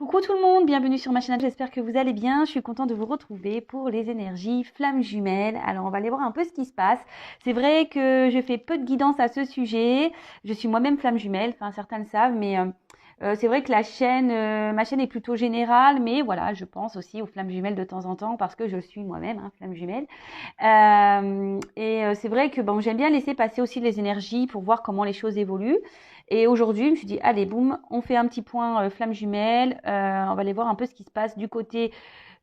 Coucou tout le monde, bienvenue sur ma chaîne, j'espère que vous allez bien. Je suis contente de vous retrouver pour les énergies flammes jumelles. Alors on va aller voir un peu ce qui se passe. C'est vrai que je fais peu de guidance à ce sujet. Je suis moi-même flamme jumelle, enfin certains le savent, mais c'est vrai que ma chaîne est plutôt générale, mais voilà, je pense aussi aux flammes jumelles de temps en temps parce que je suis moi-même flamme jumelle. C'est vrai que bon, j'aime bien laisser passer aussi les énergies pour voir comment les choses évoluent. Et aujourd'hui, je me suis dit, allez, boum, on fait un petit point flamme jumelle. On va aller voir un peu ce qui se passe du côté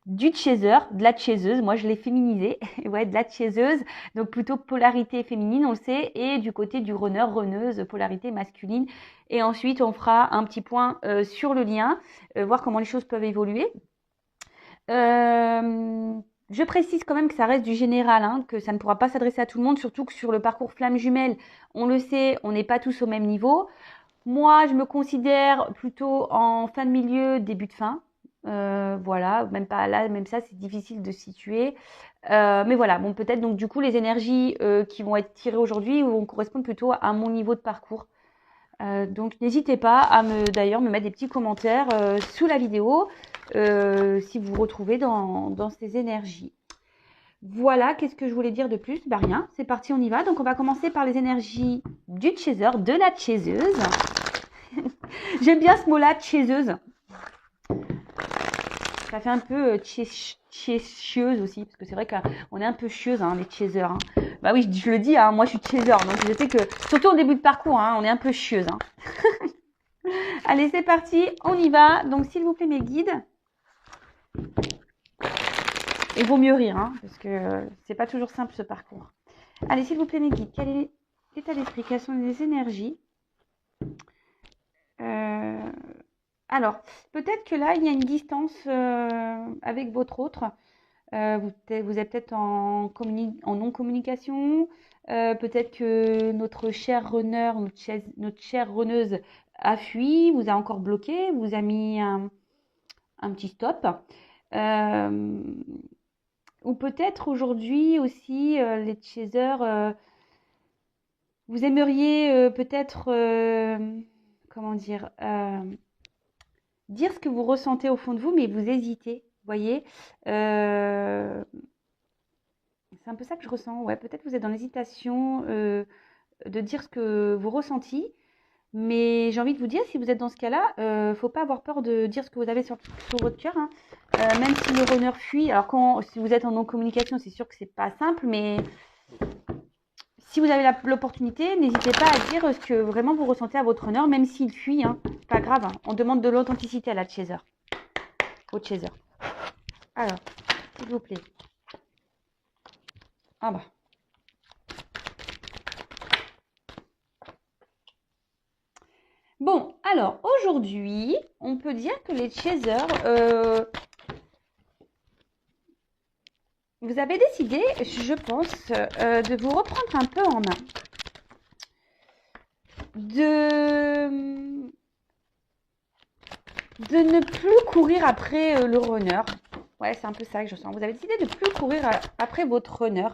du chaser, de la chaiseuse. Moi, je l'ai féminisé. Ouais, de la chaiseuse. Donc, plutôt polarité féminine, on le sait. Et du côté du runner, runneuse, polarité masculine. Et ensuite, on fera un petit point sur le lien, voir comment les choses peuvent évoluer. Je précise quand même que ça reste du général, que ça ne pourra pas s'adresser à tout le monde, surtout que sur le parcours flamme jumelle, on le sait, on n'est pas tous au même niveau. Moi, je me considère plutôt en fin de milieu, début de fin. Voilà, même pas là, même ça, c'est difficile de situer. Mais voilà, bon, peut-être donc du coup, les énergies qui vont être tirées aujourd'hui vont correspondre plutôt à mon niveau de parcours. Donc n'hésitez pas à d'ailleurs me mettre des petits commentaires sous la vidéo si vous vous retrouvez dans ces énergies. Voilà, qu'est-ce que je voulais dire de plus? Bah rien, c'est parti, on y va. Donc on va commencer par les énergies du chaser, de la chaiseuse. J'aime bien ce mot-là, chaiseuse. Ça fait un peu chieuse aussi, parce que c'est vrai qu'on est un peu chieuse, les chasers. Bah oui, je le dis, moi je suis chaser, donc je sais que, surtout au début de parcours, on est un peu chieuse. Allez, c'est parti, on y va. Donc s'il vous plaît, mes guides. Il vaut mieux rire, parce que c'est pas toujours simple ce parcours. Allez, s'il vous plaît, mes guides, quel est l'état d'esprit? Quelles sont les énergies? Alors, peut-être que là, il y a une distance avec votre autre. Vous êtes peut-être en non-communication. Peut-être que notre cher runner, notre chère runneuse a fui, vous a encore bloqué, vous a mis un petit stop. Ou peut-être aujourd'hui aussi, les chasers, vous aimeriez peut-être, comment dire ce que vous ressentez au fond de vous, mais vous hésitez, vous voyez. C'est un peu ça que je ressens. Ouais, peut-être vous êtes dans l'hésitation de dire ce que vous ressentez, mais j'ai envie de vous dire, si vous êtes dans ce cas-là, faut pas avoir peur de dire ce que vous avez sur votre cœur, même si le runner fuit. Alors si vous êtes en non-communication, c'est sûr que c'est pas simple, mais si vous avez l'opportunité, n'hésitez pas à dire ce que vraiment vous ressentez à votre runner, même s'il fuit, c'est pas grave. On demande de l'authenticité à la chaser, au chaser. Alors, s'il vous plaît. Ah bah. Bon, alors aujourd'hui, on peut dire que les chasers, vous avez décidé, je pense, de vous reprendre un peu en main. De ne plus courir après le runner. Ouais, c'est un peu ça que je sens. Vous avez décidé de ne plus courir après votre runner.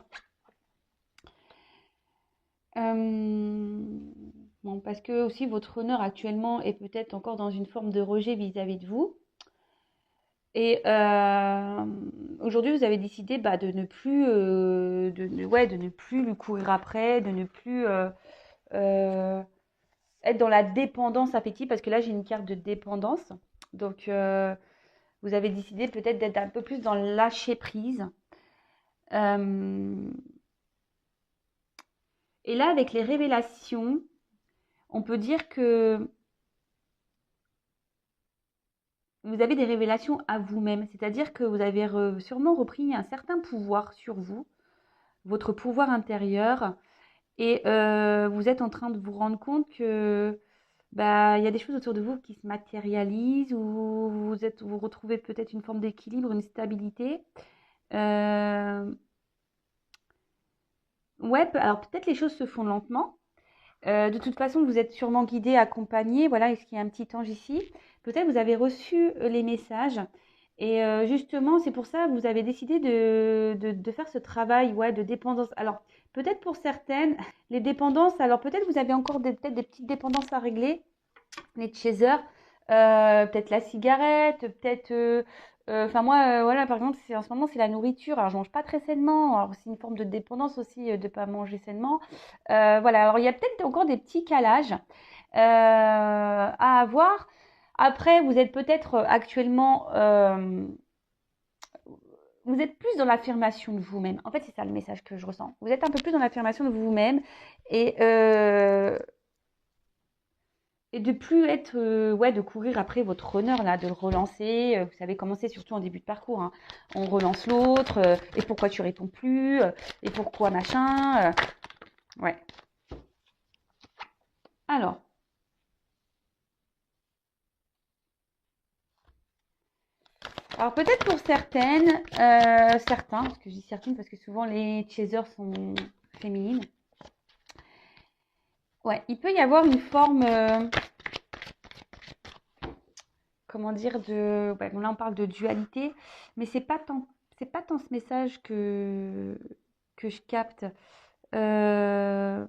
Bon, parce que aussi votre runner actuellement est peut-être encore dans une forme de rejet vis-à-vis de vous. Et aujourd'hui, vous avez décidé de ne plus, de ne plus lui courir après, de ne plus être dans la dépendance affective, parce que là, j'ai une carte de dépendance. Donc, vous avez décidé peut-être d'être un peu plus dans le lâcher prise. Et là, avec les révélations, on peut dire que vous avez des révélations à vous-même. C'est-à-dire que vous avez sûrement repris un certain pouvoir sur vous, votre pouvoir intérieur. Et vous êtes en train de vous rendre compte que il y a des choses autour de vous qui se matérialisent, ou vous retrouvez peut-être une forme d'équilibre, une stabilité. Ouais, alors peut-être les choses se font lentement. De toute façon, vous êtes sûrement guidé, accompagné. Voilà, est-ce qu'il y a un petit ange ici? Peut-être vous avez reçu les messages. Et justement, c'est pour ça que vous avez décidé de faire ce travail de dépendance. Alors, peut-être pour certaines, les dépendances, alors peut-être vous avez encore peut-être des petites dépendances à régler, les chasers. peut-être la cigarette, peut-être. Enfin moi, voilà, par exemple, en ce moment, c'est la nourriture. Alors, je mange pas très sainement. Alors, c'est une forme de dépendance aussi de pas manger sainement. Voilà. Alors, il y a peut-être encore des petits calages à avoir. Après, vous êtes peut-être actuellement, vous êtes plus dans l'affirmation de vous-même. En fait, c'est ça le message que je ressens. Vous êtes un peu plus dans l'affirmation de vous-même et et de plus être, ouais, de courir après votre runner là, de le relancer. Vous savez comment c'est, surtout en début de parcours, hein. On relance l'autre. Et pourquoi tu réponds plus, et pourquoi machin. Ouais. Alors. Alors peut-être pour certaines, certains, parce que je dis certaines parce que souvent les chasers sont féminines. Ouais, il peut y avoir une forme, comment dire, de. Ouais, bon, là on parle de dualité, mais c'est pas tant ce message que je capte. Euh,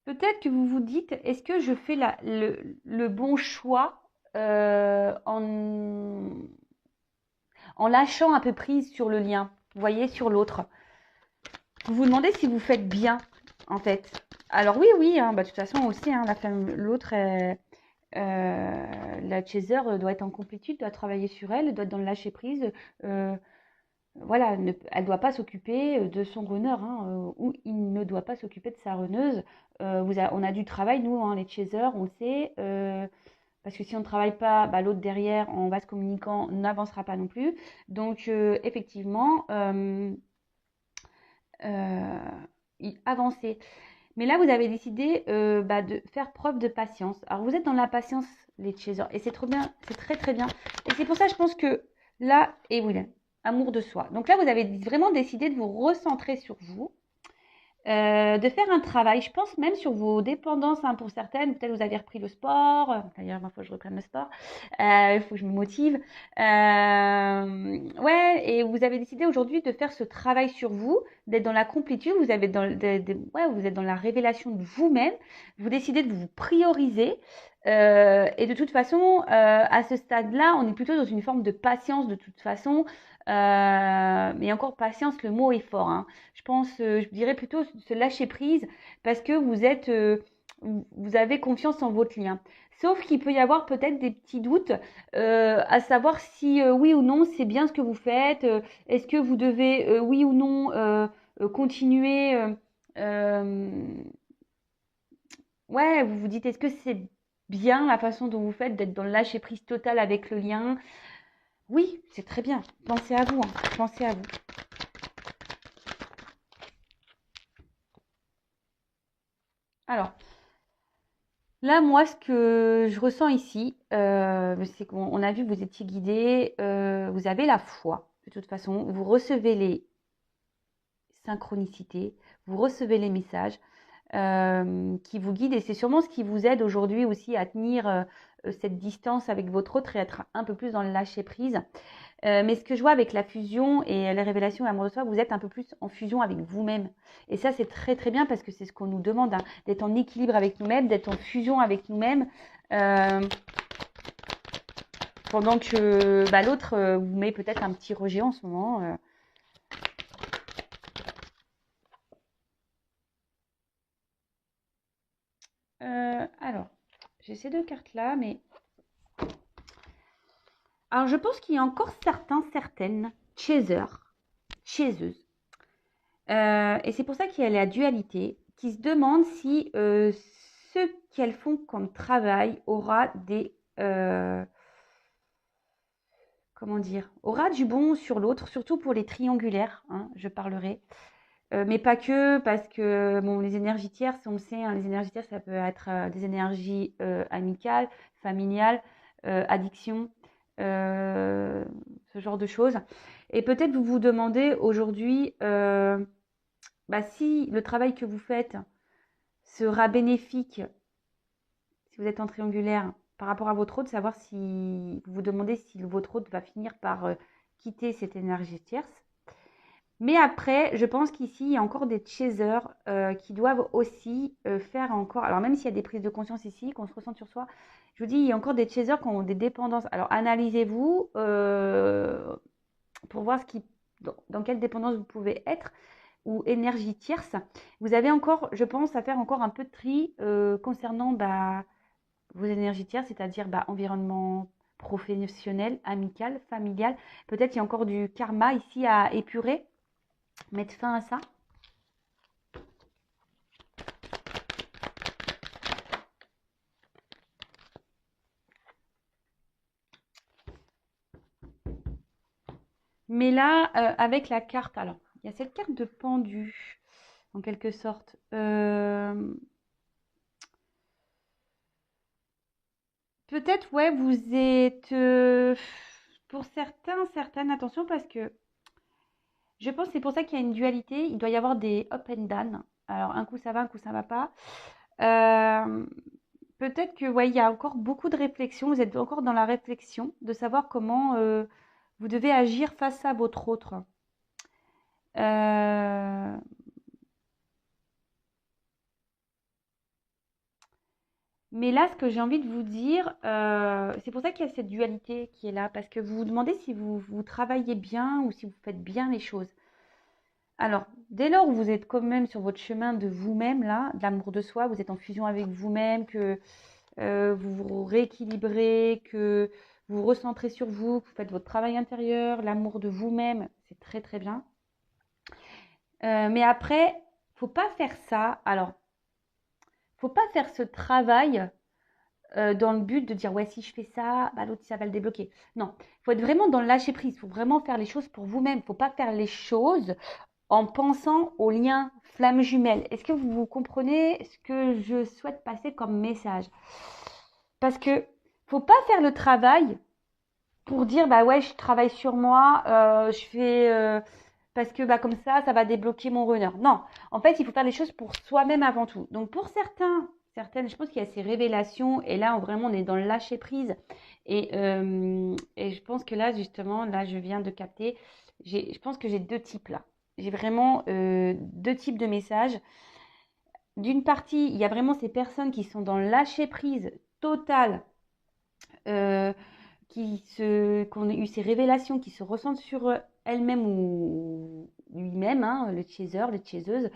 Peut-être que vous vous dites, est-ce que je fais le bon choix en lâchant un peu prise sur le lien, vous voyez, sur l'autre. Vous vous demandez si vous faites bien, en fait. Alors oui, oui, hein, bah, de toute façon, on le sait, hein, l'autre, la chaser doit être en complétude, doit travailler sur elle, doit être dans le lâcher prise. euh, voilà, elle ne doit pas s'occuper de son runner, hein, ou il ne doit pas s'occuper de sa runneuse. On a du travail, nous, hein, les chasers, on le sait. Parce que si on ne travaille pas, bah, l'autre derrière, en vase communicant, n'avancera pas non plus. Donc, effectivement, euh, avancer. Mais là, vous avez décidé bah, de faire preuve de patience. Alors, vous êtes dans la patience, les chasers, et c'est trop bien, c'est très très bien. Et c'est pour ça, je pense que là, et oui, amour de soi. Donc là, vous avez vraiment décidé de vous recentrer sur vous, de faire un travail, je pense même sur vos dépendances, hein, pour certaines. Peut-être vous avez repris le sport. D'ailleurs, il faut que je reprenne le sport. Il faut que je me motive. Ouais, et vous avez décidé aujourd'hui de faire ce travail sur vous, d'être dans la complétude. Vous avez ouais, vous êtes dans la révélation de vous-même. Vous décidez de vous prioriser. Et de toute façon, à ce stade-là, on est plutôt dans une forme de patience de toute façon. Mais encore patience, le mot est fort, hein. Je pense, je dirais plutôt se lâcher prise parce que vous avez confiance en votre lien. Sauf qu'il peut y avoir peut-être des petits doutes à savoir si oui ou non c'est bien ce que vous faites. Est-ce que vous devez oui ou non continuer ouais, vous vous dites est-ce que c'est bien la façon dont vous faites d'être dans le lâcher prise total avec le lien? Oui, c'est très bien. Pensez à vous, hein. Pensez à vous. Alors, là, moi, ce que je ressens ici, c'est qu'on a vu que vous étiez guidé, vous avez la foi, de toute façon, vous recevez les synchronicités, vous recevez les messages qui vous guident et c'est sûrement ce qui vous aide aujourd'hui aussi à tenir cette distance avec votre autre et être un peu plus dans le lâcher prise. Mais ce que je vois avec la fusion et les révélations et l'amour de soi, vous êtes un peu plus en fusion avec vous-même. Et ça, c'est très très bien parce que c'est ce qu'on nous demande, hein, d'être en équilibre avec nous-mêmes, d'être en fusion avec nous-mêmes. Euh, Pendant que bah, l'autre vous met peut-être un petit rejet en ce moment. Alors, j'ai ces deux cartes-là, mais... Alors, je pense qu'il y a encore certaines chaseuses, et c'est pour ça qu'il y a la dualité, qui se demande si ce qu'elles font comme travail aura comment dire, aura du bon sur l'autre, surtout pour les triangulaires, hein, je parlerai. Mais pas que, parce que bon, les énergies tierces, on le sait, hein, les énergies tierces, ça peut être des énergies amicales, familiales, addiction, euh, ce genre de choses. Et peut-être vous vous demandez aujourd'hui, bah, si le travail que vous faites sera bénéfique, si vous êtes en triangulaire, par rapport à votre hôte, savoir si vous vous demandez si votre hôte va finir par quitter cette énergie tierce. Mais après, je pense qu'ici, il y a encore des chasers qui doivent aussi faire encore. Alors, même s'il y a des prises de conscience ici, qu'on se ressent sur soi, je vous dis, il y a encore des chasers qui ont des dépendances. Alors, analysez-vous pour voir dans quelle dépendance vous pouvez être ou énergie tierce. Vous avez encore, je pense, à faire encore un peu de tri concernant vos énergies tierces, c'est-à-dire environnement professionnel, amical, familial. Peut-être il y a encore du karma ici à épurer, mettre fin à ça. Mais là, avec la carte, alors, il y a cette carte de pendu, en quelque sorte. Peut-être, ouais, vous êtes, pour certaines, attention, parce que je pense que c'est pour ça qu'il y a une dualité. Il doit y avoir des up and down. Alors, un coup ça va, un coup ça va pas. Euh, Peut-être que, ouais, il y a encore beaucoup de réflexion. Vous êtes encore dans la réflexion de savoir comment vous devez agir face à votre autre. Euh, Mais là, ce que j'ai envie de vous dire, c'est pour ça qu'il y a cette dualité qui est là, parce que vous vous demandez si vous travaillez bien ou si vous faites bien les choses. Alors, dès lors où vous êtes quand même sur votre chemin de vous-même, là, de l'amour de soi, vous êtes en fusion avec vous-même, que vous vous rééquilibrez, que vous vous recentrez sur vous, que vous faites votre travail intérieur, l'amour de vous-même, c'est très très bien. Mais après, faut pas faire ça. Alors, faut pas faire ce travail dans le but de dire ouais si je fais ça, l'autre ça va le débloquer. Non, il faut être vraiment dans le lâcher prise, il faut vraiment faire les choses pour vous-même, il ne faut pas faire les choses en pensant au lien flamme jumelle. Est-ce que vous comprenez ce que je souhaite passer comme message? Parce que faut pas faire le travail pour dire bah ouais je travaille sur moi, je fais parce que comme ça va débloquer mon runner. Non, en fait il faut faire les choses pour soi-même avant tout. Donc pour certaines, je pense qu'il y a ces révélations et là vraiment on est dans le lâcher prise et je pense que là justement là je viens de capter, je pense que j'ai deux types là. J'ai vraiment deux types de messages. D'une partie, il y a vraiment ces personnes qui sont dans le lâcher prise total. Euh, qui ont eu ces révélations, qui se ressentent sur elles-mêmes ou lui-même, hein, le chaser, les chaseuses.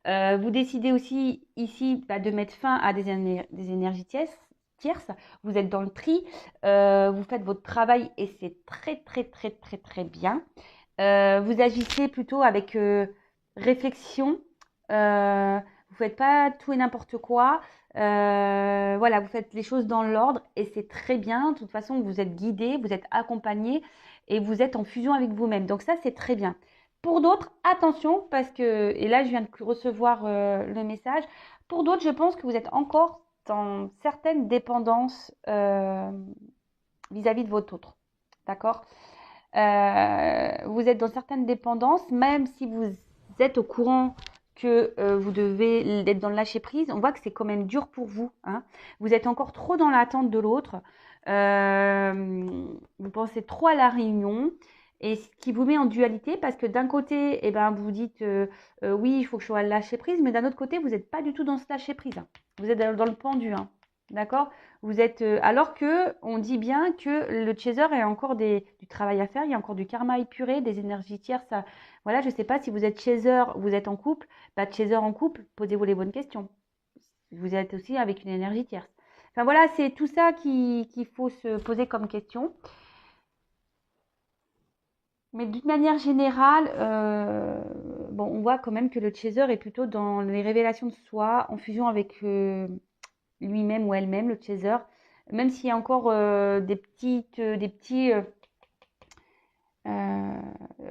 Vous décidez aussi ici de mettre fin à des énergies tierces. Vous êtes dans le tri, vous faites votre travail et c'est très très très très très bien. Vous agissez plutôt avec réflexion. Vous ne faites pas tout et n'importe quoi. Voilà, vous faites les choses dans l'ordre et c'est très bien. De toute façon, vous êtes guidé, vous êtes accompagné et vous êtes en fusion avec vous-même. Donc ça, c'est très bien. Pour d'autres, attention, parce que, et là, je viens de recevoir le message. Pour d'autres, je pense que vous êtes encore dans certaines dépendances vis-à-vis de votre autre. D'accord? Vous êtes dans certaines dépendances, même si vous êtes au courant que vous devez être dans le lâcher prise, on voit que c'est quand même dur pour vous. Hein. Vous êtes encore trop dans l'attente de l'autre. Vous pensez trop à la réunion. Et ce qui vous met en dualité, parce que d'un côté, vous vous dites oui, il faut que je sois lâcher prise, mais d'un autre côté, vous n'êtes pas du tout dans ce lâcher prise. Hein. Vous êtes dans le pendu. Hein. D'accord? Vous êtes, alors que on dit bien que le chaser a encore du travail à faire, il y a encore du karma épuré, des énergies tierces. Voilà, je ne sais pas si vous êtes chaser, vous êtes en couple, chaser en couple, posez-vous les bonnes questions. Vous êtes aussi avec une énergie tierce. Enfin voilà, c'est tout ça qu'il faut se poser comme question. Mais d'une manière générale, on voit quand même que le chaser est plutôt dans les révélations de soi, en fusion avec lui-même ou elle-même, le chaser, même s'il y a encore des petits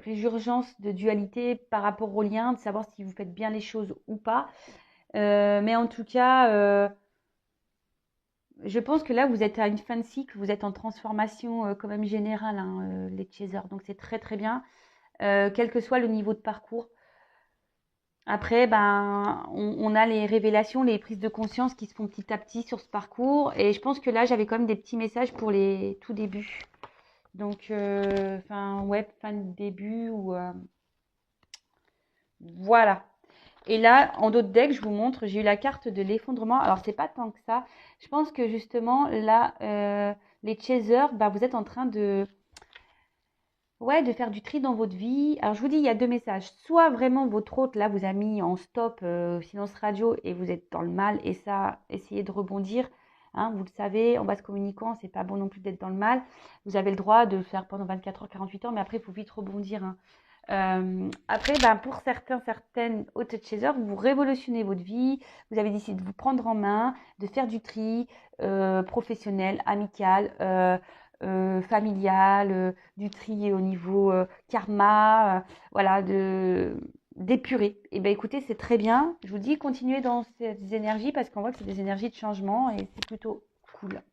résurgences de dualité par rapport au lien, de savoir si vous faites bien les choses ou pas. Mais en tout cas, je pense que là, vous êtes à une fin de cycle, vous êtes en transformation quand même générale, hein, les chasers. Donc c'est très très bien, quel que soit le niveau de parcours. Après, on a les révélations, les prises de conscience qui se font petit à petit sur ce parcours. Et je pense que là, j'avais quand même des petits messages pour les tout débuts. Donc, fin de début ou Voilà. Et là, en d'autres decks, je vous montre, j'ai eu la carte de l'effondrement. Alors, c'est pas tant que ça. Je pense que justement, là, les chasers, bah, vous êtes en train de, ouais, de faire du tri dans votre vie. Alors, je vous dis, il y a deux messages. Soit vraiment votre hôte, là, vous a mis en stop silence radio et vous êtes dans le mal. Et ça, essayez de rebondir. Hein, vous le savez, en base communicant, c'est pas bon non plus d'être dans le mal. Vous avez le droit de le faire pendant 24 heures, 48 heures, mais après, il faut vite rebondir. Hein. Après, ben, pour certaines hôtes chasers, vous révolutionnez votre vie. Vous avez décidé de vous prendre en main, de faire du tri professionnel, amical, familial, du tri au niveau karma, voilà, d'épurer. Et ben écoutez, c'est très bien. Je vous dis, continuez dans ces énergies parce qu'on voit que c'est des énergies de changement et c'est plutôt cool.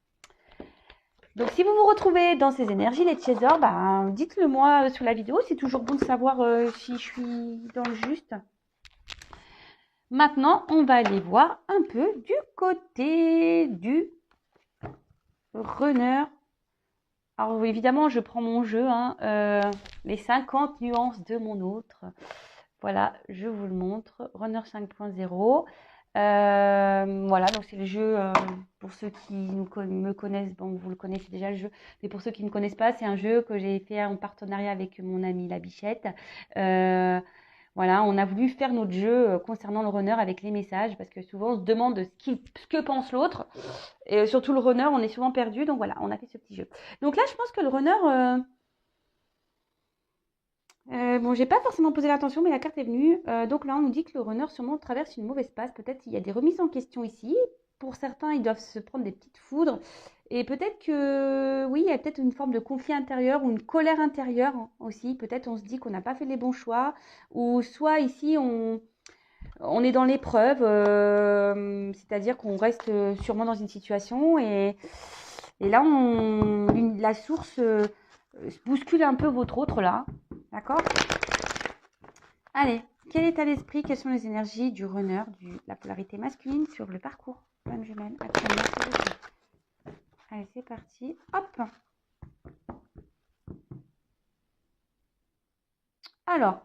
Donc, si vous vous retrouvez dans ces énergies, les chasers, ben, dites-le moi sous la vidéo. C'est toujours bon de savoir si je suis dans le juste. Maintenant, on va aller voir un peu du côté du runner. Alors, évidemment, je prends mon jeu, hein, les 50 nuances de mon autre. Voilà, je vous le montre. Runner 5.0. Voilà, donc c'est le jeu, pour ceux qui me connaissent, bon, vous le connaissez déjà le jeu, mais pour ceux qui ne me connaissent pas, c'est un jeu que j'ai fait en partenariat avec mon ami La Bichette. Voilà, on a voulu faire notre jeu concernant le runner avec les messages, parce que souvent on se demande ce que pense l'autre, et surtout le runner, on est souvent perdu, donc voilà, on a fait ce petit jeu. Donc là, je pense que le runner... bon, j'ai pas forcément posé l'attention, mais la carte est venue. Donc là, on nous dit que le runner sûrement traverse une mauvaise passe. Peut-être il y a des remises en question ici. Pour certains, ils doivent se prendre des petites foudres. Et peut-être que, oui, il y a peut-être une forme de conflit intérieur ou une colère intérieure aussi. Peut-être on se dit qu'on n'a pas fait les bons choix. Ou soit ici, on est dans l'épreuve. C'est-à-dire qu'on reste sûrement dans une situation. Et là, la source bouscule un peu votre autre là. D'accord? Allez, quel état d'esprit, quelles sont les énergies du runner, la polarité masculine sur le parcours flamme jumelle actuellement? Allez, c'est parti. Hop! Alors,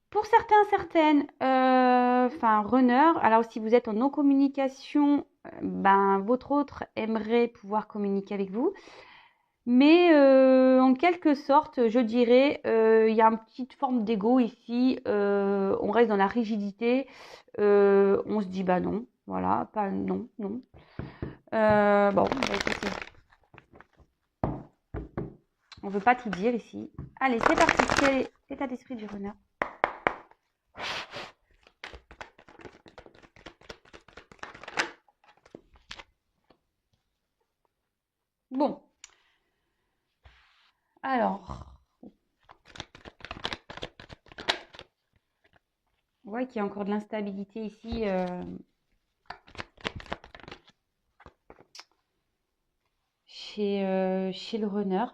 pour certaines, enfin, runner, alors si vous êtes en non-communication, ben, votre autre aimerait pouvoir communiquer avec vous. Mais en quelque sorte, je dirais, il y a une petite forme d'ego ici. On reste dans la rigidité. On se dit bah non, voilà, pas non, non. Bon, bah, écoutez, on veut pas tout dire ici. Allez, c'est parti. Quel est l'état d'esprit du runner? Bon, alors, on voit qu'il y a encore de l'instabilité ici. Chez le runner.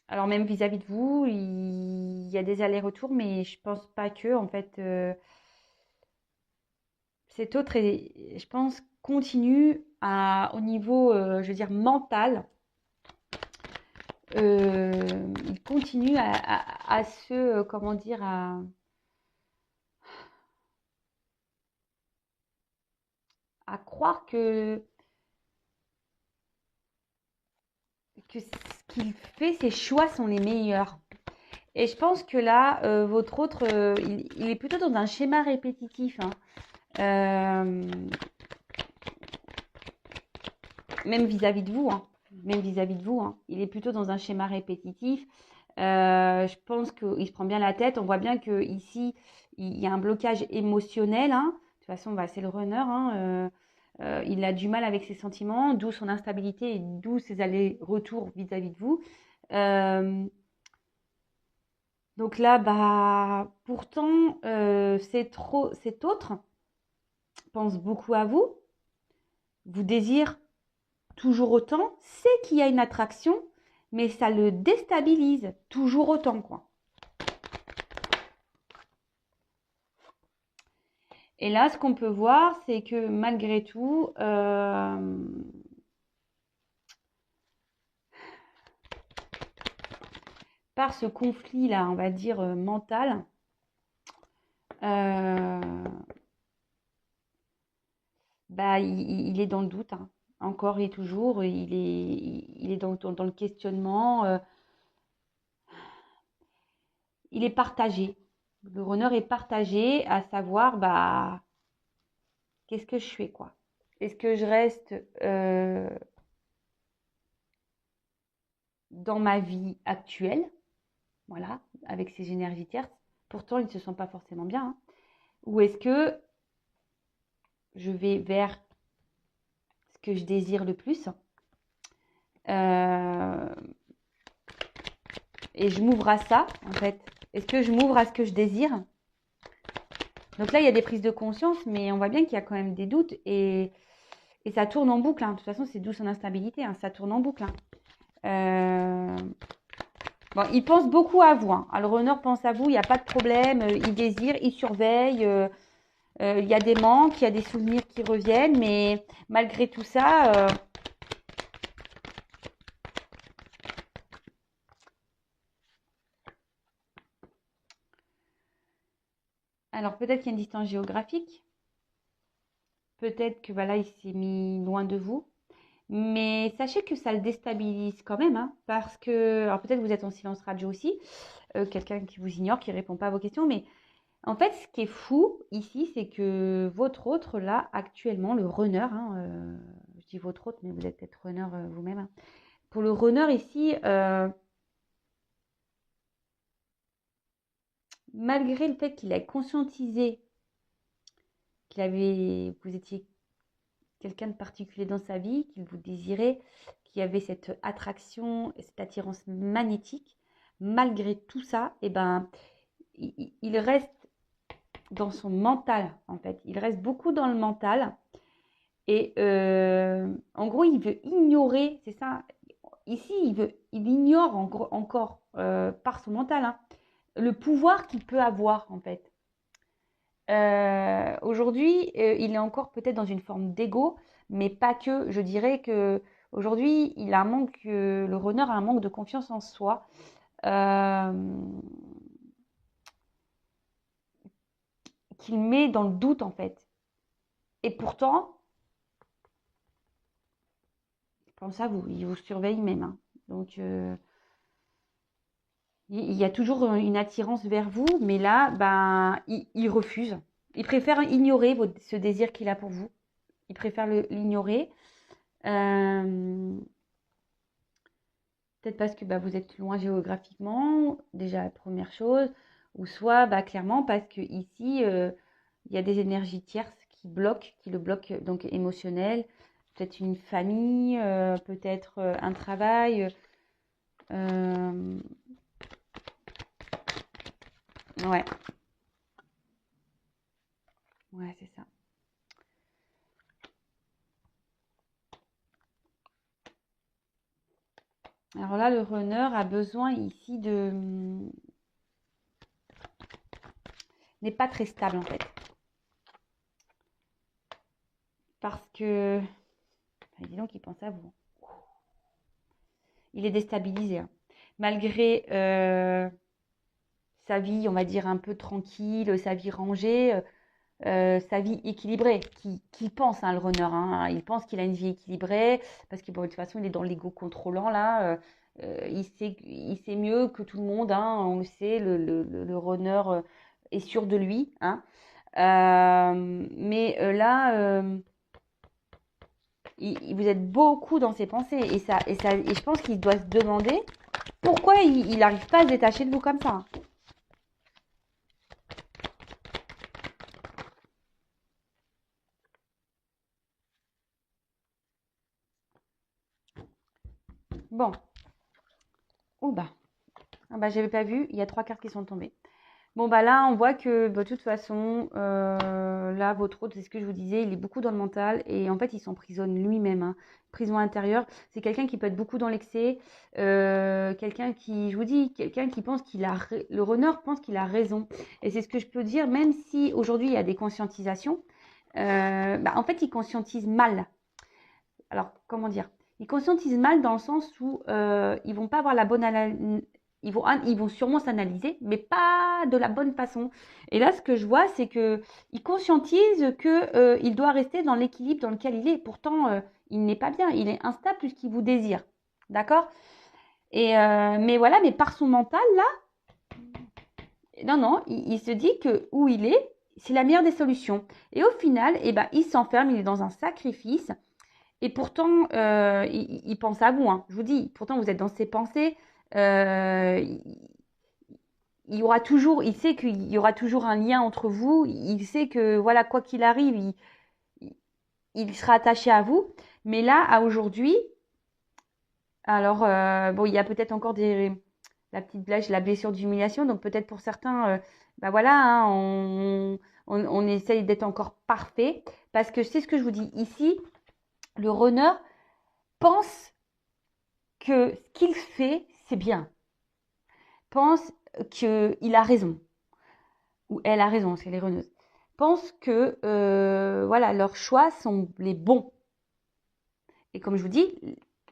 Alors même vis-à-vis de vous, il y a des allers-retours, mais je pense pas que, en fait, cet autre, je pense, continue au niveau, je veux dire, mental. Il continue à se, comment dire, à croire que ce qu'il fait, ses choix sont les meilleurs. Et je pense que là, votre autre, il est plutôt dans un schéma répétitif. Hein. Même vis-à-vis de vous. Hein. Même vis-à-vis de vous. Hein. Il est plutôt dans un schéma répétitif. Je pense qu'il se prend bien la tête. On voit bien qu'ici, il y a un blocage émotionnel. Hein. De toute façon, bah, c'est le runner. Hein. Il a du mal avec ses sentiments, d'où son instabilité et d'où ses allers-retours vis-à-vis de vous. Donc là, bah, pourtant, cet autre pense beaucoup à vous, vous désire toujours autant, sait qu'il y a une attraction, mais ça le déstabilise toujours autant, quoi. Et là, ce qu'on peut voir, c'est que malgré tout, par ce conflit-là, on va dire mental, il est dans le doute, hein. Encore et toujours, il est dans le questionnement. Il est partagé. Le runner est partagé à savoir, qu'est-ce que je fais, quoi? Est-ce que je reste dans ma vie actuelle, voilà, avec ces énergies tierces? Pourtant, ils ne se sentent pas forcément bien, hein. Ou est-ce que je vais vers ce que je désire le plus et je m'ouvre à ça, en fait? Est-ce que je m'ouvre à ce que je désire? Donc là, il y a des prises de conscience, mais on voit bien qu'il y a quand même des doutes et ça tourne en boucle, hein. De toute façon, c'est d'où son instabilité, hein. Ça tourne en boucle, hein. Bon, il pense beaucoup à vous, hein. Alors, le runner pense à vous, il n'y a pas de problème. Il désire, il surveille. Il y a des manques, il y a des souvenirs qui reviennent, mais malgré tout ça, alors peut-être qu'il y a une distance géographique, peut-être que voilà, il s'est mis loin de vous, mais sachez que ça le déstabilise quand même, hein, parce que, alors peut-être que vous êtes en silence radio aussi, quelqu'un qui vous ignore, qui ne répond pas à vos questions, mais en fait, ce qui est fou ici, c'est que votre autre, là, actuellement, le runner, hein, je dis votre autre, mais vous êtes peut-être runner vous-même, hein. Pour le runner ici, malgré le fait qu'il ait conscientisé vous étiez quelqu'un de particulier dans sa vie, qu'il vous désirait, qu'il y avait cette attraction, cette attirance magnétique, malgré tout ça, il reste dans son mental, en fait. Il reste beaucoup dans le mental. Et en gros, il veut ignorer, c'est ça. Ici, il ignore encore par son mental, hein, le pouvoir qu'il peut avoir, en fait. Aujourd'hui, il est encore peut-être dans une forme d'ego, mais pas que. Je dirais que aujourd'hui, il a un manque, le runner a un manque de confiance en soi, euh, qu'il met dans le doute en fait. Et pourtant, il pense à vous, il vous surveille même, hein. Donc, il y a toujours une attirance vers vous, mais là, il refuse. Il préfère ignorer ce désir qu'il a pour vous. Il préfère l'ignorer. Euh, Peut-être parce que vous êtes loin géographiquement, déjà la première chose, ou soit clairement parce que ici il y a des énergies tierces qui le bloquent donc émotionnel, peut-être une famille, peut-être un travail. euh, ouais, ouais, c'est ça. Alors là, le runner a besoin ici n'est pas très stable en fait, parce que dis donc, il pense à vous. Il est déstabilisé, hein. Malgré sa vie, on va dire, un peu tranquille, sa vie rangée, sa vie équilibrée, qui pense, hein, le runner, hein, il pense qu'il a une vie équilibrée, parce que de toute façon, il est dans l'ego contrôlant, là, il sait mieux que tout le monde, hein, on le sait, le runner est sûr de lui, hein. Mais là, vous êtes beaucoup dans ses pensées, et je pense qu'il doit se demander pourquoi il n'arrive pas à se détacher de vous comme ça. Bon, oh j'avais pas vu, il y a 3 cartes qui sont tombées. Bon, là, on voit que de toute façon, là, votre hôte, c'est ce que je vous disais, il est beaucoup dans le mental et en fait, il s'emprisonne lui-même, hein. Prison intérieure, c'est quelqu'un qui peut être beaucoup dans l'excès, quelqu'un qui, je vous dis, quelqu'un qui pense le runner pense qu'il a raison. Et c'est ce que je peux dire, même si aujourd'hui, il y a des conscientisations, en fait, il conscientise mal. Alors, comment dire? Ils conscientisent mal dans le sens où ils vont pas avoir la bonne ils vont sûrement s'analyser, mais pas de la bonne façon. Et là, ce que je vois, c'est qu'il conscientise qu'il doit rester dans l'équilibre dans lequel il est. Pourtant, il n'est pas bien, il est instable puisqu'il vous désire. D'accord? Mais voilà, mais par son mental, là, non, il se dit que où il est, c'est la meilleure des solutions. Et au final, eh ben, il s'enferme, il est dans un sacrifice. Et pourtant, il pense à vous, hein. Je vous dis, pourtant, vous êtes dans ses pensées. Il y aura toujours, il sait qu'il y aura toujours un lien entre vous. Il sait que, voilà, quoi qu'il arrive, il sera attaché à vous. Mais là, à aujourd'hui, alors, bon, il y a peut-être encore la petite blèche, la blessure d'humiliation. Donc, peut-être pour certains, bah voilà, hein, on essaye d'être encore parfait. Parce que c'est ce que je vous dis ici, le runner pense que ce qu'il fait, c'est bien. Pense qu'il a raison. Ou elle a raison, c'est les runneuses. Pense que voilà, leurs choix sont les bons. Et comme je vous dis,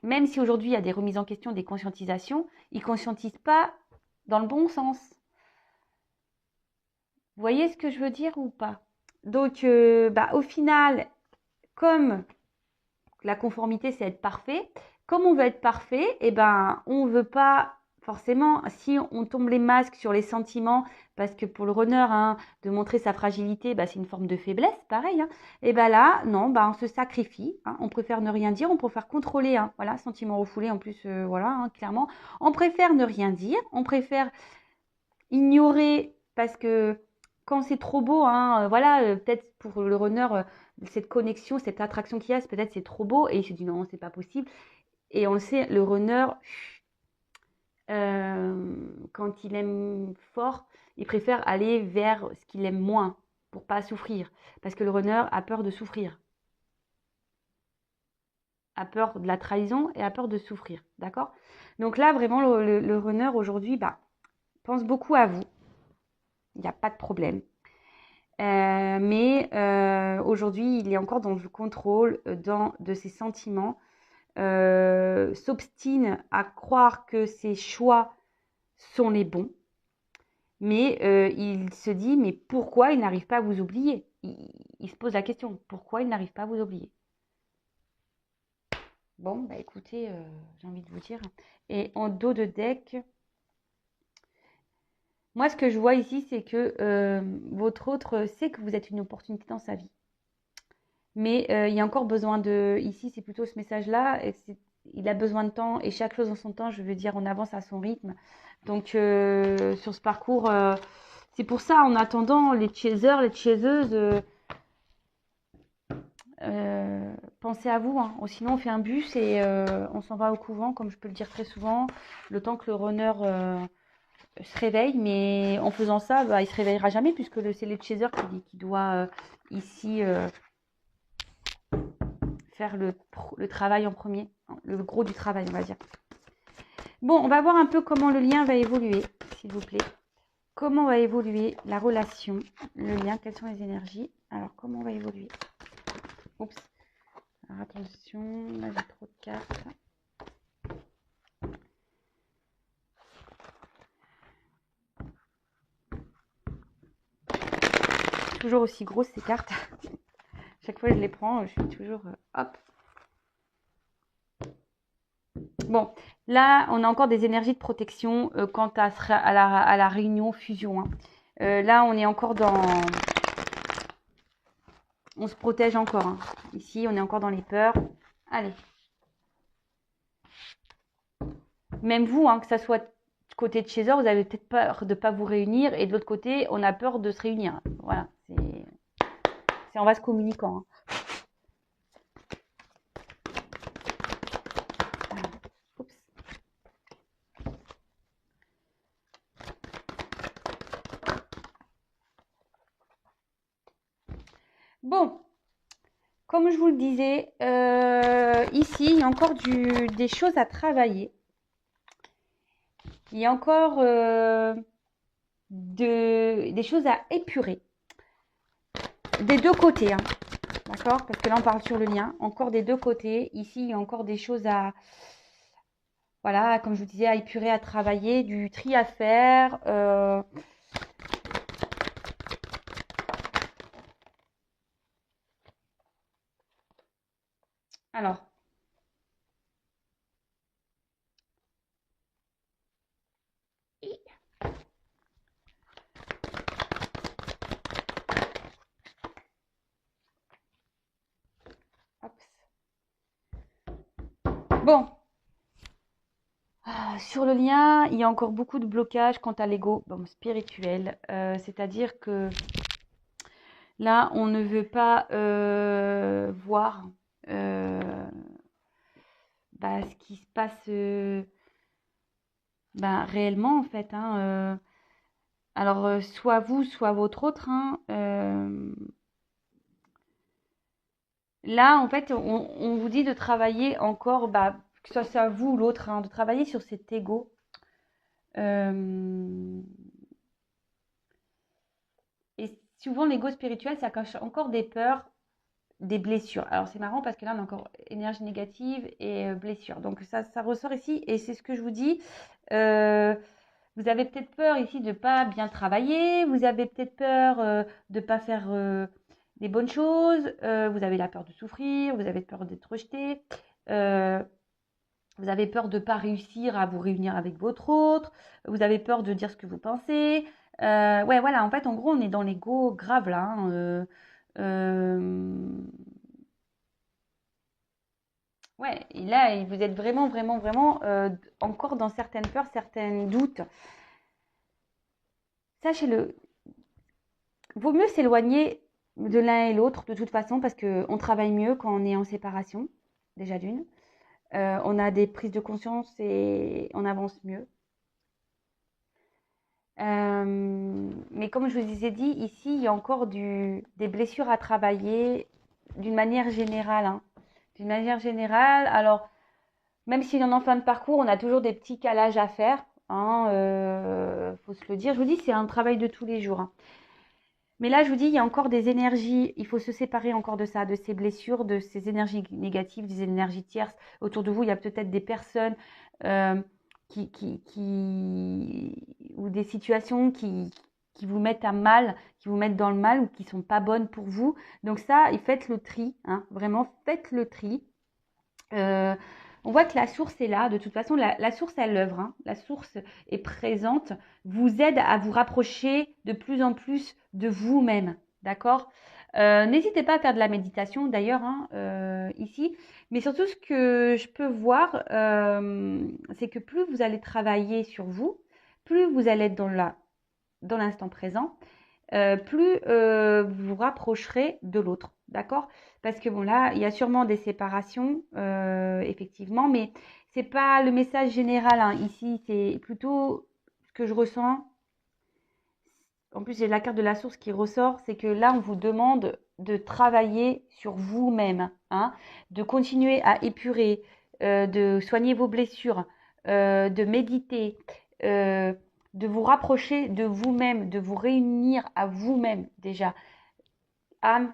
même si aujourd'hui il y a des remises en question, des conscientisations, ils ne conscientisent pas dans le bon sens. Vous voyez ce que je veux dire ou pas? Donc, au final, comme la conformité, c'est être parfait, comme on veut être parfait, eh ben, on ne veut pas forcément, si on tombe les masques sur les sentiments, parce que pour le runner, hein, de montrer sa fragilité, bah, c'est une forme de faiblesse, pareil. Hein, et ben là, non, bah, on se sacrifie. Hein, on préfère ne rien dire, on préfère contrôler. Hein, voilà, sentiment refoulé en plus, voilà, hein, clairement. On préfère ne rien dire, on préfère ignorer parce que quand c'est trop beau, hein, voilà, peut-être pour le runner, cette connexion, cette attraction qu'il y a, peut-être c'est trop beau et il se dit non, c'est pas possible. Et on le sait, le runner, quand il aime fort, il préfère aller vers ce qu'il aime moins pour pas souffrir. Parce que le runner a peur de souffrir, a peur de la trahison et a peur de souffrir. D'accord? Donc là, vraiment, le runner aujourd'hui, bah, pense beaucoup à vous. Il n'y a pas de problème. Mais aujourd'hui, il est encore dans le contrôle de ses sentiments, s'obstine à croire que ses choix sont les bons, mais il se dit, mais pourquoi il n'arrive pas à vous oublier? Il se pose la question, pourquoi il n'arrive pas à vous oublier? Bon, bah écoutez, j'ai envie de vous dire. Et en dos de deck, moi ce que je vois ici, c'est que votre autre sait que vous êtes une opportunité dans sa vie. Mais il y a encore besoin de... Ici, c'est plutôt ce message-là. Il a besoin de temps et chaque chose en son temps, je veux dire, on avance à son rythme. Donc, sur ce parcours, c'est pour ça, en attendant, les chasers, les chaseuses, pensez à vous. Hein. Sinon, on fait un bus et on s'en va au couvent, comme je peux le dire très souvent, le temps que le runner se réveille. Mais en faisant ça, bah, il ne se réveillera jamais puisque c'est les chasers qui doit ici... faire le travail en premier, le gros du travail, on va dire. Bon, on va voir un peu comment le lien va évoluer, s'il vous plaît. Comment va évoluer la relation, le lien, quelles sont les énergies. Alors, comment on va évoluer? Oups. Alors, attention, là, j'ai trop de cartes. Toujours aussi grosses, ces cartes. Chaque fois que je les prends, je suis toujours... hop. Bon, là, on a encore des énergies de protection quant à la réunion fusion. Hein. Là, on est encore dans... On se protège encore. Hein. Ici, on est encore dans les peurs. Allez. Même vous, hein, que ça soit côté de chez eux, vous avez peut-être peur de ne pas vous réunir. Et de l'autre côté, on a peur de se réunir. Voilà. C'est en vase communicant. Hein. Bon, comme je vous le disais, ici, il y a encore des choses à travailler. Il y a encore des choses à épurer. Des deux côtés, hein. D'accord? Parce que là, on parle sur le lien. Encore des deux côtés. Ici, il y a encore des choses Voilà, comme je vous disais, à épurer, à travailler, du tri à faire. Alors, hop. Bon, sur le lien, il y a encore beaucoup de blocages quant à l'ego spirituel. C'est-à-dire que là, on ne veut pas voir ce qui se passe réellement, en fait. Alors, soit vous, soit votre autre. Là, en fait, on vous dit de travailler encore, que ce soit vous ou l'autre, de travailler sur cet ego. Euh, et souvent, l'ego spirituel, ça cache encore des peurs, des blessures. Alors, c'est marrant parce que là, on a encore énergie négative et blessure. Donc, ça ressort ici. Et c'est ce que je vous dis. Euh, Vous avez peut-être peur ici de ne pas bien travailler. Vous avez peut-être peur de ne pas faire les bonnes choses. Vous avez la peur de souffrir. Vous avez peur d'être rejeté. Euh, Vous avez peur de ne pas réussir à vous réunir avec votre autre. Vous avez peur de dire ce que vous pensez. Ouais, voilà, en fait, en gros, on est dans l'ego grave là. Euh, ouais, et là, vous êtes vraiment, vraiment, vraiment encore dans certaines peurs, certains doutes. Sachez-le, vaut mieux s'éloigner de l'un et l'autre de toute façon parce qu'on travaille mieux quand on est en séparation, déjà d'une. On a des prises de conscience et on avance mieux. Mais comme je vous ai dit, ici, il y a encore des blessures à travailler d'une manière générale. D'une manière générale, alors, même si on est en fin de parcours, on a toujours des petits calages à faire. Faut se le dire. Je vous dis, c'est un travail de tous les jours. Mais là, je vous dis, il y a encore des énergies. Il faut se séparer encore de ça, de ces blessures, de ces énergies négatives, des énergies tierces. Autour de vous, il y a peut-être des personnes euh, ou des situations qui vous mettent à mal, qui vous mettent dans le mal ou qui sont pas bonnes pour vous. Donc ça, faites le tri, vraiment, faites le tri. Euh, on voit que la source est là. De toute façon, la source, elle œuvre. La source est présente, vous aide à vous rapprocher de plus en plus de vous-même. D'accord. N'hésitez pas à faire de la méditation d'ailleurs ici. Mais surtout, ce que je peux voir, c'est que plus vous allez travailler sur vous, plus vous allez être dans l'instant présent, plus vous vous rapprocherez de l'autre, d'accord? Parce que bon là, il y a sûrement des séparations, effectivement, mais c'est pas le message général ici, c'est plutôt ce que je ressens. En plus, j'ai la carte de la source qui ressort, c'est que là, on vous demande de travailler sur vous-même, de continuer à épurer, de soigner vos blessures, de méditer, euh, de vous rapprocher de vous-même, de vous réunir à vous-même déjà, âme,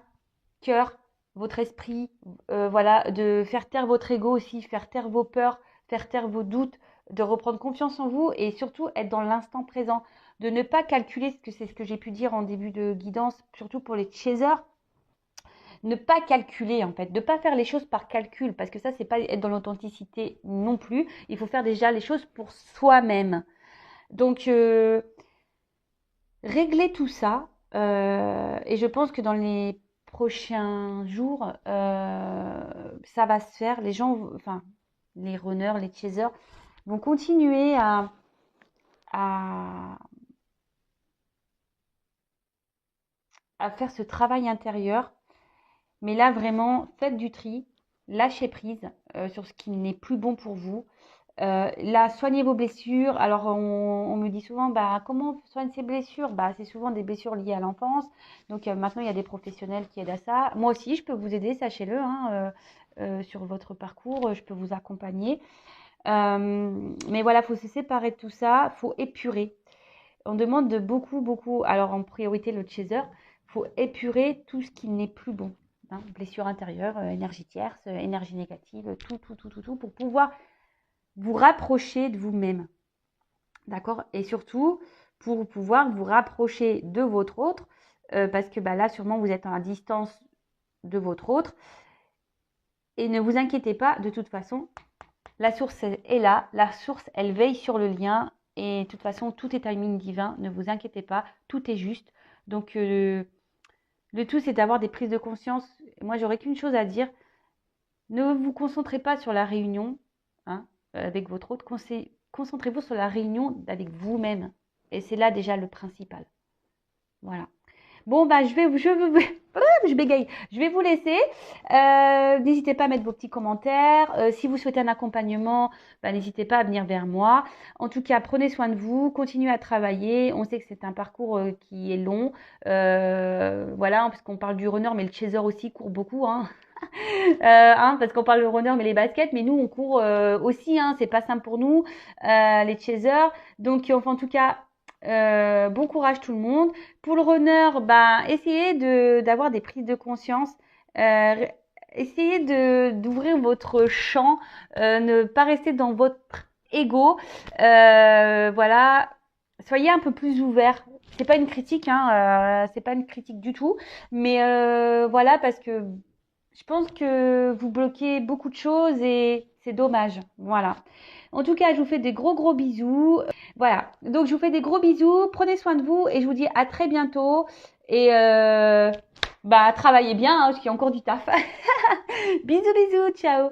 cœur, votre esprit, voilà, de faire taire votre ego aussi, faire taire vos peurs, faire taire vos doutes, de reprendre confiance en vous et surtout être dans l'instant présent, de ne pas calculer, ce que c'est ce que j'ai pu dire en début de guidance, surtout pour les chasers, ne pas calculer en fait, de ne pas faire les choses par calcul, parce que ça, c'est pas être dans l'authenticité non plus. Il faut faire déjà les choses pour soi-même. Donc, régler tout ça, et je pense que dans les prochains jours, ça va se faire. Les gens, enfin, les runners, les chasers vont continuer à, à faire ce travail intérieur. Mais là, vraiment, faites du tri, lâchez prise sur ce qui n'est plus bon pour vous. Là, soignez vos blessures. Alors, on me dit souvent, comment on soigne ces blessures? C'est souvent des blessures liées à l'enfance. Donc, maintenant, il y a des professionnels qui aident à ça. Moi aussi, je peux vous aider, sachez-le, sur votre parcours. Je peux vous accompagner. Mais voilà, il faut se séparer de tout ça. Il faut épurer. On demande de beaucoup, beaucoup. Alors, en priorité, le chaser. Il faut épurer tout ce qui n'est plus bon. Blessure intérieure, énergie tierce, énergie négative, tout, pour pouvoir vous rapprocher de vous-même. D'accord? Et surtout, pour pouvoir vous rapprocher de votre autre, parce que là, sûrement, vous êtes à distance de votre autre. Et ne vous inquiétez pas, de toute façon, la source est là. La source, elle veille sur le lien. Et de toute façon, tout est timing divin. Ne vous inquiétez pas, tout est juste. Donc, le tout, c'est d'avoir des prises de conscience. Moi, j'aurais qu'une chose à dire. Ne vous concentrez pas sur la réunion avec votre autre. Concentrez-vous sur la réunion avec vous-même. Et c'est là déjà le principal. Voilà. Bon, je bégaye. Je vais vous laisser. N'hésitez pas à mettre vos petits commentaires. Si vous souhaitez un accompagnement, n'hésitez pas à venir vers moi. En tout cas, prenez soin de vous. Continuez à travailler. On sait que c'est un parcours qui est long. Voilà, parce qu'on parle du runner, mais le chaser aussi court beaucoup. Parce qu'on parle de runner, mais les baskets. Mais nous, on court aussi. C'est pas simple pour nous, les chasers. Donc, enfin, en tout cas... bon courage tout le monde. Pour le runner, essayez d'avoir des prises de conscience. Essayez d'ouvrir votre champ. Ne pas rester dans votre ego. Voilà. Soyez un peu plus ouvert. C'est pas une critique, c'est pas une critique du tout. Mais voilà, parce que je pense que vous bloquez beaucoup de choses et c'est dommage. Voilà. En tout cas, je vous fais des gros bisous. Voilà. Donc, je vous fais des gros bisous. Prenez soin de vous et je vous dis à très bientôt. Et travaillez bien, parce qu'il y a encore du taf. Bisous. Ciao.